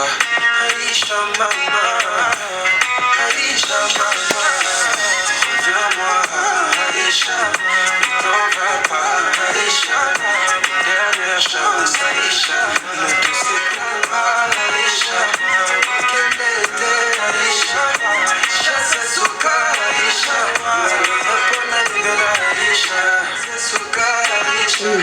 Aïcha maman, Aïcha maman, reviens-moi Aïcha, ne t'en vas pas Aïcha, dernière chance Aïcha, ne te sépare pas Aïcha, quelle était Aïcha, chasse souka Aïcha, Aïcha, souka Aïcha,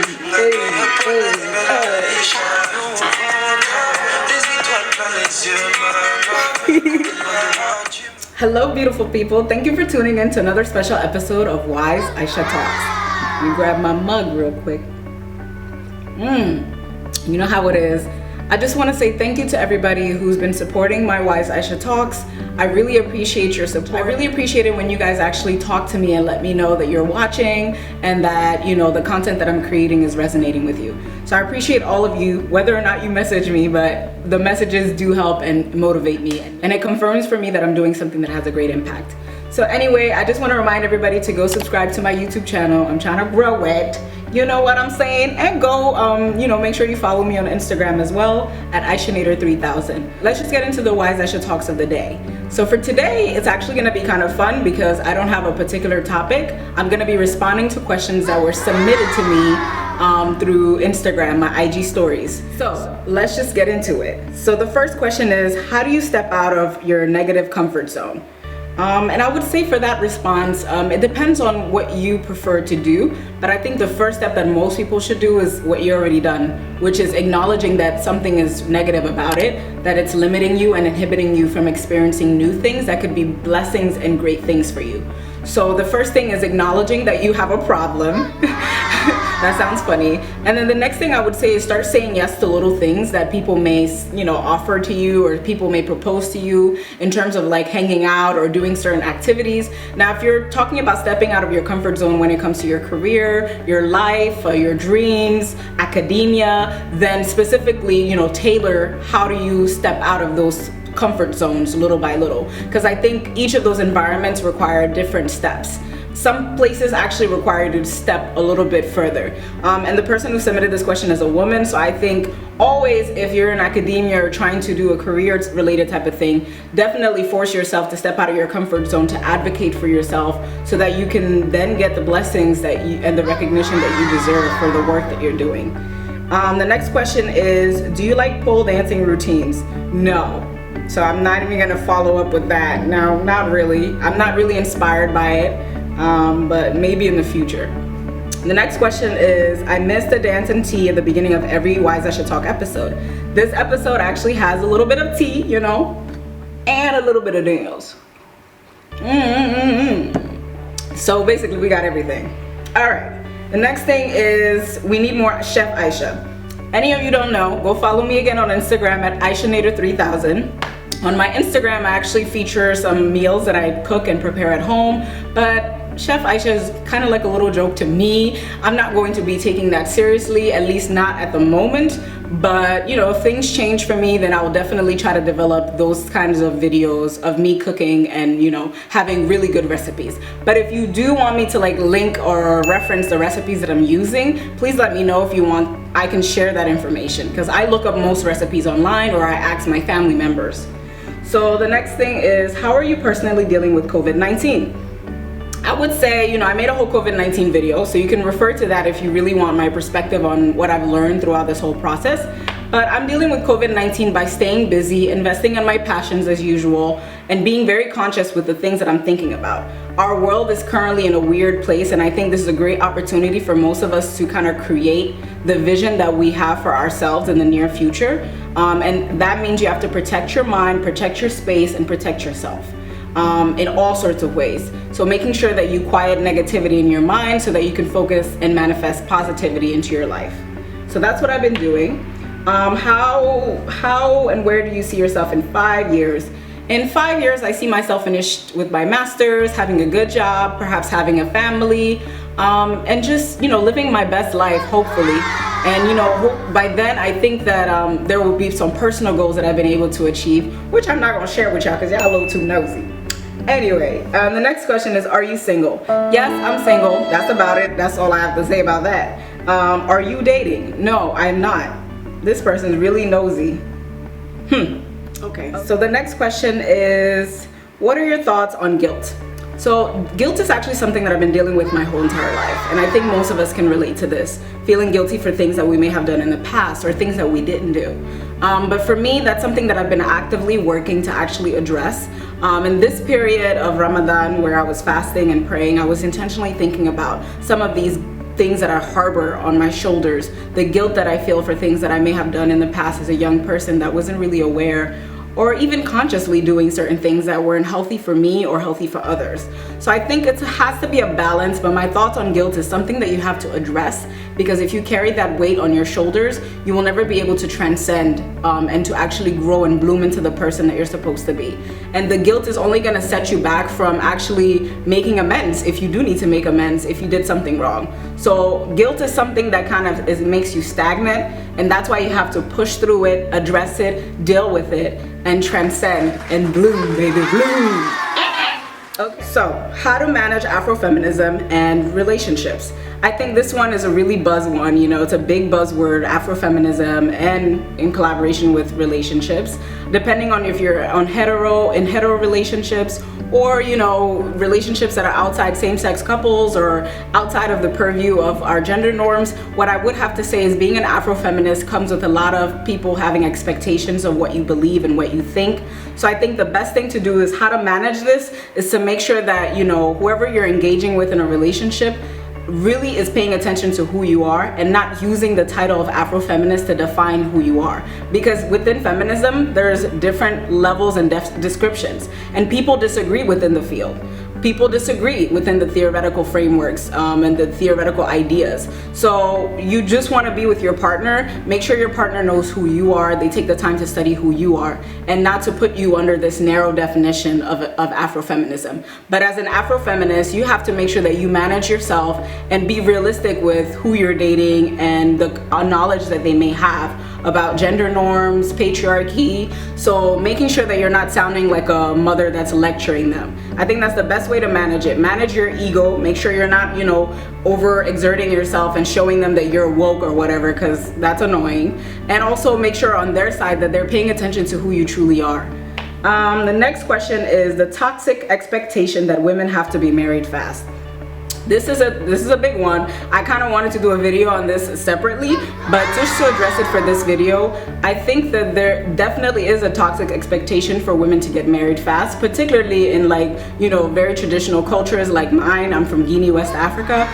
Hello beautiful people, thank you for tuning in to another special episode of WiseAïchaTalks. Let me grab my mug real quick. You know how it is. I just want to say thank you to everybody who's been supporting my WiseAïchaTalks. I really appreciate your support. I really appreciate it when you guys actually talk to me and let me know that you're watching and that, you know, the content that I'm creating is resonating with you. So I appreciate all of you, whether or not you message me, but the messages do help and motivate me. And it confirms for me that I'm doing something that has a great impact. So anyway, I just want to remind everybody to go subscribe to my YouTube channel. I'm trying to grow it. You know what I'm saying? And go, make sure you follow me on Instagram as well at Aishanator3000. Let's just get into the Wise Aisha Talks of the day. So for today, it's actually gonna be kind of fun because I don't have a particular topic. I'm gonna be responding to questions that were submitted to me through Instagram, my IG stories. So let's just get into it. So the first question is, how do you step out of your negative comfort zone? And I would say for that response, it depends on what you prefer to do, but I think the first step that most people should do is what you already done, which is acknowledging that something is negative about it, that it's limiting you and inhibiting you from experiencing new things that could be blessings and great things for you. So the first thing is acknowledging that you have a problem. That sounds funny. And then the next thing I would say is start saying yes to little things that people may, offer to you or people may propose to you in terms of like hanging out or doing certain activities. Now, if you're talking about stepping out of your comfort zone when it comes to your career, your life, your dreams, academia, then specifically, tailor how do you step out of those comfort zones little by little, because I think each of those environments require different steps. Some places actually require you to step a little bit further. And the person who submitted this question is a woman, so I think always if you're in academia or trying to do a career related type of thing, definitely force yourself to step out of your comfort zone to advocate for yourself so that you can then get the blessings and the recognition that you deserve for the work that you're doing. The next question is, do you like pole dancing routines? No. So I'm not even gonna follow up with that. No, not really. I'm not really inspired by it, but maybe in the future. The next question is, I missed the dance and tea at the beginning of every Wise Aisha Talk episode. This episode actually has a little bit of tea, and a little bit of dance. So basically we got everything. All right, the next thing is we need more Chef Aisha. Any of you don't know, go follow me again on Instagram at Aishanator3000. On my Instagram, I actually feature some meals that I cook and prepare at home, but Chef Aisha is kind of like a little joke to me. I'm not going to be taking that seriously, at least not at the moment. But if things change for me, then I will definitely try to develop those kinds of videos of me cooking and having really good recipes. But if you do want me to link or reference the recipes that I'm using, please let me know if you want. I can share that information because I look up most recipes online or I ask my family members. So the next thing is, how are you personally dealing with COVID-19? I would say, I made a whole COVID-19 video, so you can refer to that if you really want my perspective on what I've learned throughout this whole process. But I'm dealing with COVID-19 by staying busy, investing in my passions as usual, and being very conscious with the things that I'm thinking about. Our world is currently in a weird place, and I think this is a great opportunity for most of us to kind of create the vision that we have for ourselves in the near future. And that means you have to protect your mind, protect your space, and protect yourself. In all sorts of ways. So making sure that you quiet negativity in your mind so that you can focus and manifest positivity into your life. So that's what I've been doing. How and where do you see yourself in 5 years? In 5 years, I see myself finished with my master's, having a good job, perhaps having a family, and just, living my best life, hopefully. And, by then, I think that there will be some personal goals that I've been able to achieve, which I'm not going to share with y'all because y'all a little too nosy. Anyway, the next question is, are you single? Yes, I'm single. That's about it. That's all I have to say about that. Are you dating? No, I'm not. This person's really nosy. Okay, so the next question is, what are your thoughts on guilt? So guilt is actually something that I've been dealing with my whole entire life, and I think most of us can relate to this, feeling guilty for things that we may have done in the past or things that we didn't do. But for me, that's something that I've been actively working to actually address. In this period of Ramadan, where I was fasting and praying, I was intentionally thinking about some of these things that I harbor on my shoulders, the guilt that I feel for things that I may have done in the past as a young person that wasn't really aware or even consciously doing certain things that weren't healthy for me or healthy for others. So I think it has to be a balance, but my thoughts on guilt is something that you have to address, because if you carry that weight on your shoulders, you will never be able to transcend and to actually grow and bloom into the person that you're supposed to be. And the guilt is only gonna set you back from actually making amends, if you do need to make amends, if you did something wrong. So guilt is something that kind of makes you stagnant, and that's why you have to push through it, address it, deal with it, and transcend and bloom, baby, bloom. Okay, so how to manage Afrofeminism and relationships. I think this one is a really buzz one, you know, it's a big buzzword, Afrofeminism, and in collaboration with relationships. Depending on if you're in hetero relationships, or, you know, relationships that are outside same-sex couples or outside of the purview of our gender norms, what I would have to say is being an Afrofeminist comes with a lot of people having expectations of what you believe and what you think. So I think the best thing to do is how to manage this is to make sure that, you know, whoever you're engaging with in a relationship really is paying attention to who you are and not using the title of Afrofeminist to define who you are. Because within feminism, there's different levels and descriptions, and people disagree within the field. People disagree within the theoretical frameworks and the theoretical ideas. So you just want to be with your partner, make sure your partner knows who you are, they take the time to study who you are, and not to put you under this narrow definition of Afrofeminism. But as an Afrofeminist, you have to make sure that you manage yourself and be realistic with who you're dating and the knowledge that they may have about gender norms, patriarchy. So making sure that you're not sounding like a mother that's lecturing them. I think that's the best way to manage it. Manage your ego, make sure you're not, you know, overexerting yourself and showing them that you're woke or whatever, because that's annoying. And also make sure on their side that they're paying attention to who you truly are. The next question is the toxic expectation that women have to be married fast. This is a big one. I kind of wanted to do a video on this separately, but just to address it for this video, I think that there definitely is a toxic expectation for women to get married fast, particularly in, like, you know, very traditional cultures like mine. I'm from Guinea, West Africa.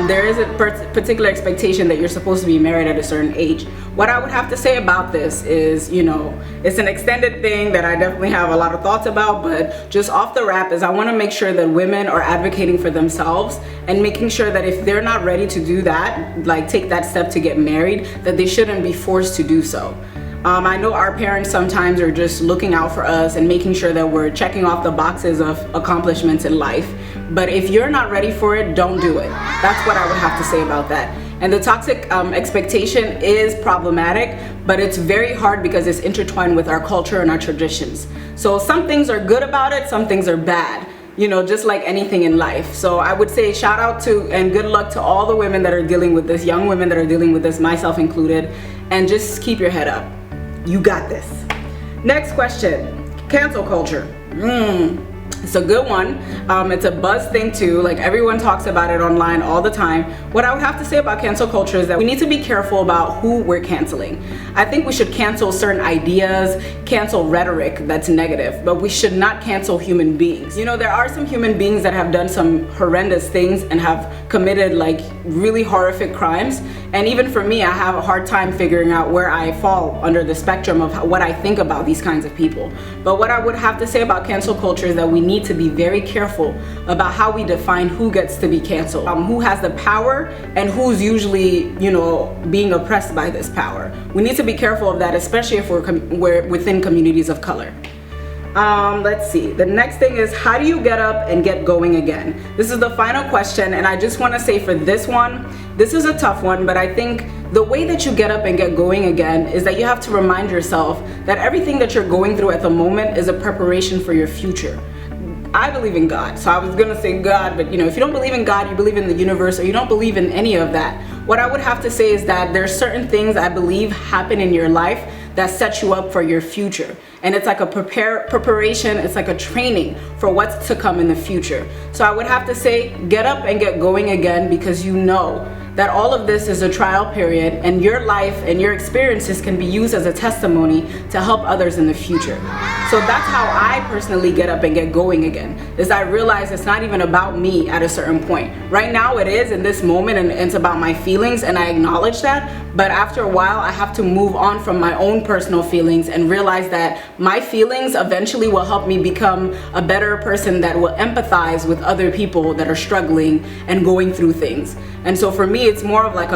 There is a particular expectation that you're supposed to be married at a certain age. What I would have to say about this is, you know, it's an extended thing that I definitely have a lot of thoughts about, but just off the wrap is I want to make sure that women are advocating for themselves and making sure that if they're not ready to do that, like take that step to get married, that they shouldn't be forced to do so. I know our parents sometimes are just looking out for us and making sure that we're checking off the boxes of accomplishments in life. But if you're not ready for it, don't do it. That's what I would have to say about that. And the toxic expectation is problematic, but it's very hard because it's intertwined with our culture and our traditions. So some things are good about it, some things are bad. You know, just like anything in life. So I would say shout out to and good luck to all the women that are dealing with this, young women that are dealing with this, myself included, and just keep your head up. You got this. Next question, cancel culture. It's a good one. It's a buzz thing too. Like, everyone talks about it online all the time. What I would have to say about cancel culture is that we need to be careful about who we're canceling. I think we should cancel certain ideas, cancel rhetoric that's negative, but we should not cancel human beings. You know, there are some human beings that have done some horrendous things and have committed like really horrific crimes. And even for me, I have a hard time figuring out where I fall under the spectrum of what I think about these kinds of people. But what I would have to say about cancel culture is that we need to be very careful about how we define who gets to be canceled, who has the power and who's usually, you know, being oppressed by this power. We need to be careful of that, especially if we're within communities of color. Let's see. The next thing is, how do you get up and get going again? This is the final question, and I just want to say for this one, this is a tough one, but I think the way that you get up and get going again is that you have to remind yourself that everything that you're going through at the moment is a preparation for your future. I believe in God, so I was gonna say God, but you know, if you don't believe in God, you believe in the universe, or you don't believe in any of that. What I would have to say is that there's certain things I believe happen in your life that sets you up for your future. And it's like a preparation, it's like a training for what's to come in the future. So I would have to say, get up and get going again, because you know that all of this is a trial period, and your life and your experiences can be used as a testimony to help others in the future. So that's how I personally get up and get going again, is I realize it's not even about me at a certain point. Right now it is in this moment, and it's about my feelings, and I acknowledge that. But after a while, I have to move on from my own personal feelings and realize that my feelings eventually will help me become a better person that will empathize with other people that are struggling and going through things. And so for me, it's more of like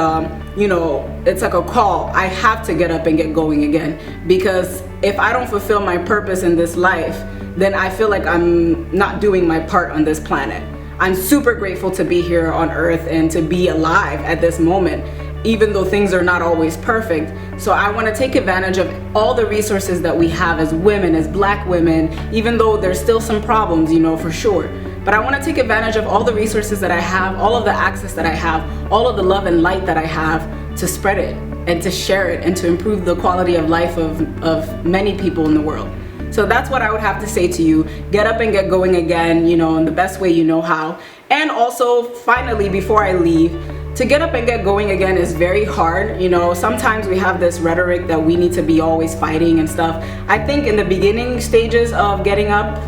it's like a call. I have to get up and get going again, because if I don't fulfill my purpose in this life, then I feel like I'm not doing my part on this planet. I'm super grateful to be here on earth and to be alive at this moment, even though things are not always perfect. So I want to take advantage of all the resources that we have as women, as Black women, even though there's still some problems, for sure. But I want to take advantage of all the resources that I have, all of the access that I have, all of the love and light that I have, to spread it and to share it and to improve the quality of life of many people in the world. So that's what I would have to say to you. Get up and get going again, in the best way you know how. And also, finally, before I leave, to get up and get going again is very hard. Sometimes we have this rhetoric that we need to be always fighting and stuff. I think in the beginning stages of getting up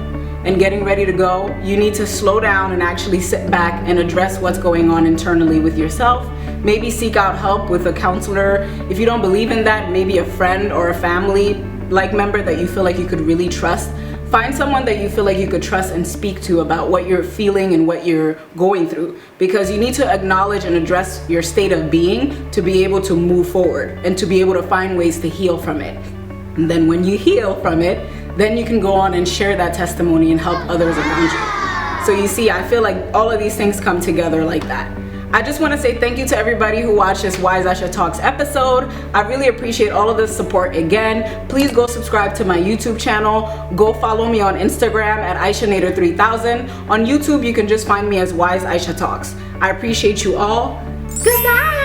and getting ready to go, you need to slow down and actually sit back and address what's going on internally with yourself. Maybe seek out help with a counselor. If you don't believe in that, maybe a friend or a family-like member that you feel like you could really trust. Find someone that you feel like you could trust and speak to about what you're feeling and what you're going through, because you need to acknowledge and address your state of being to be able to move forward and to be able to find ways to heal from it. And then when you heal from it, then you can go on and share that testimony and help others around you. So you see, I feel like all of these things come together like that. I just want to say thank you to everybody who watched this WiseAïchaTalks episode. I really appreciate all of the support again. Please go subscribe to my YouTube channel. Go follow me on Instagram at AïchaNader3000. On YouTube, you can just find me as WiseAïchaTalks. I appreciate you all. Goodbye!